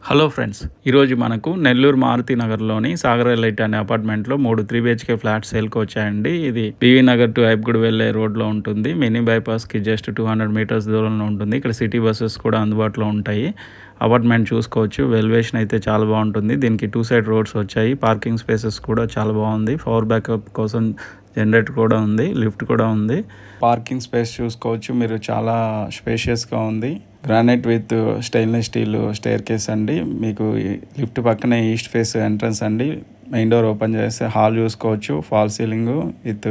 Hello friends, ఈరోజు మనకు నెల్లూరు మారుతి నగర్లోని సాగర్ ఎలైట్ అనే అపార్ట్మెంట్లో 3 3 BHK ఫ్లాట్స్ సేల్కి వచ్చాయండి. ఇది పివి నగర్ టు ఐబ్గూడ్ వెళ్ళే రోడ్లో ఉంటుంది. మినీ బైపాస్కి జస్ట్ 200 మీటర్స్ దూరంలో ఉంటుంది. ఇక్కడ సిటీ బస్సెస్ కూడా అందుబాటులో ఉంటాయి. అపార్ట్మెంట్ చూసుకోవచ్చు. వెల్యువేషన్ అయితే చాలా బాగుంటుంది. దీనికి 2 సైడ్ రోడ్స్ వచ్చాయి. పార్కింగ్ స్పేసెస్ కూడా చాలా బాగుంది. పవర్ బ్యాకప్ కోసం జనరేటర్ కూడా ఉంది. లిఫ్ట్ కూడా ఉంది. పార్కింగ్ స్పేస్ చూసుకోవచ్చు మీరు, చాలా స్పేషియస్గా ఉంది. Granite with stainless steel staircase అండి. మీకు లిఫ్ట్ పక్కనే ఈస్ట్ ఫేస్ ఎంట్రన్స్ అండి. మెయిన్ డోర్ ఓపెన్ చేస్తే హాల్ చూసుకోవచ్చు. ఫాల్ సీలింగ్ విత్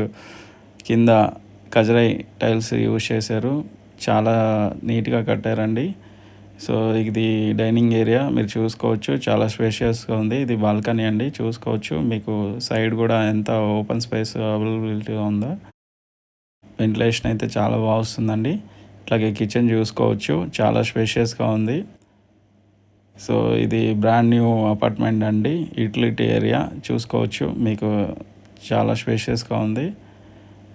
కింద కజరై టైల్స్ యూజ్ చేశారు. చాలా నీట్గా కట్టారండి. సో ఇది డైనింగ్ ఏరియా మీరు చూసుకోవచ్చు. చాలా స్పేషియస్గా ఉంది. ఇది బాల్కనీ అండి, చూసుకోవచ్చు. మీకు సైడ్ కూడా ఎంత ఓపెన్ స్పేస్ అవైలబిలిటీగా ఉందో. వెంటిలేషన్ అయితే చాలా బాగా వస్తుందండి. ఇట్లాగే కిచెన్ చూసుకోవచ్చు, చాలా స్పేషియస్గా ఉంది. సో ఇది బ్రాండ్ న్యూ అపార్ట్మెంట్ అండి. యూటిలిటీ ఏరియా చూసుకోవచ్చు, మీకు చాలా స్పేషియస్గా ఉంది.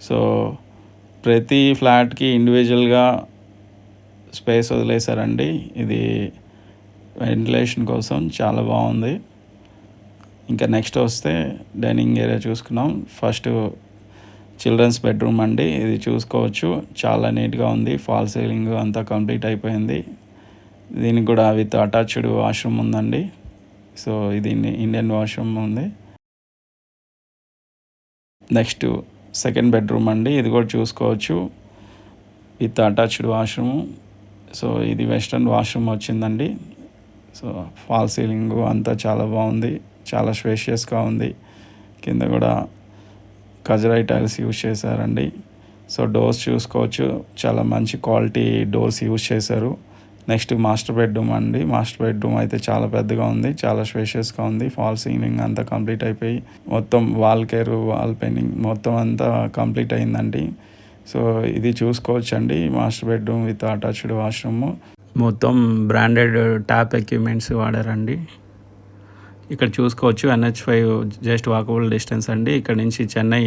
సో ప్రతి ఫ్లాట్కి ఇండివిజువల్గా స్పేస్ వదిలేశారండి. ఇది వెంటిలేషన్ కోసం చాలా బాగుంది. ఇంకా నెక్స్ట్ వస్తే డైనింగ్ ఏరియా చూసుకున్నాం. ఫస్ట్ చిల్డ్రన్స్ బెడ్రూమ్ అండి. ఇది చూసుకోవచ్చు, చాలా నీట్గా ఉంది. ఫాల్ సీలింగ్ అంతా కంప్లీట్ అయిపోయింది. దీనికి కూడా విత్ అటాచ్డ్ వాష్రూమ్ ఉందండి. సో ఇది ఇండియన్ వాష్రూమ్ ఉంది. నెక్స్ట్ సెకండ్ బెడ్రూమ్ అండి. ఇది కూడా చూసుకోవచ్చు, విత్ అటాచ్డ్ వాష్రూమ్. సో ఇది వెస్ట్రన్ వాష్రూమ్ వచ్చిందండి. సో ఫాల్ సీలింగ్ అంతా చాలా బాగుంది, చాలా స్పేషియస్గా ఉంది. కింద కూడా కజరై టైల్స్ యూజ్ చేశారండి. సో డోర్స్ చూసుకోవచ్చు, చాలా మంచి క్వాలిటీ డోర్స్ యూజ్ చేశారు. నెక్స్ట్ మాస్టర్ బెడ్రూమ్ అండి. మాస్టర్ బెడ్రూమ్ అయితే చాలా పెద్దగా ఉంది, చాలా స్పేషియస్గా ఉంది. ఫాల్ సీలింగ్ అంతా కంప్లీట్ అయిపోయి మొత్తం వాల్ కేర్, వాల్ పెయింటింగ్ మొత్తం అంతా కంప్లీట్ అయిందండి. సో ఇది చూసుకోవచ్చు అండి, master bedroom with attached washroom. మొత్తం బ్రాండెడ్ ట్యాప్ ఎక్విప్మెంట్స్ వాడారండి. ఇక్కడ చూసుకోవచ్చు NH5 జస్ట్ వాకబుల్ డిస్టెన్స్ అండి. ఇక్కడ నుంచి చెన్నై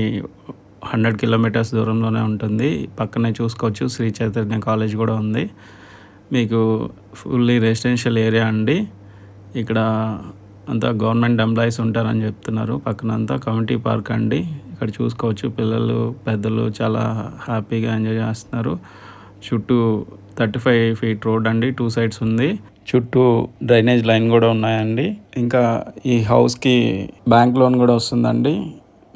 100 కిలోమీటర్స్ దూరంలోనే ఉంటుంది. పక్కనే చూసుకోవచ్చు శ్రీ చైతన్య కాలేజ్ కూడా ఉంది. మీకు ఫుల్లీ రెసిడెన్షియల్ ఏరియా అండి. ఇక్కడ అంతా గవర్నమెంట్ ఎంప్లాయీస్ ఉంటారని చెప్తున్నారు. పక్కనంతా కమ్యూనిటీ పార్క్ అండి. ఇక్కడ చూసుకోవచ్చు పిల్లలు పెద్దలు చాలా హ్యాపీగా ఎంజాయ్ చేస్తున్నారు. చుట్టూ 35 ఫీట్ రోడ్ అండి, 2 సైడ్స్ ఉంది. చుట్టూ డ్రైనేజ్ లైన్ కూడా ఉన్నాయండి. ఇంకా ఈ హౌస్కి బ్యాంక్ లోన్ కూడా వస్తుందండి.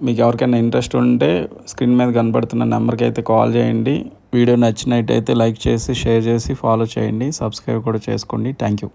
మీకు ఎవరికైనా ఇంట్రెస్ట్ ఉంటే స్క్రీన్ మీద కనబడుతున్న నెంబర్కి అయితే కాల్ చేయండి. వీడియో నచ్చినట్టయితే లైక్ చేసి, షేర్ చేసి, ఫాలో చేయండి. సబ్స్క్రైబ్ కూడా చేసుకోండి. Thank you.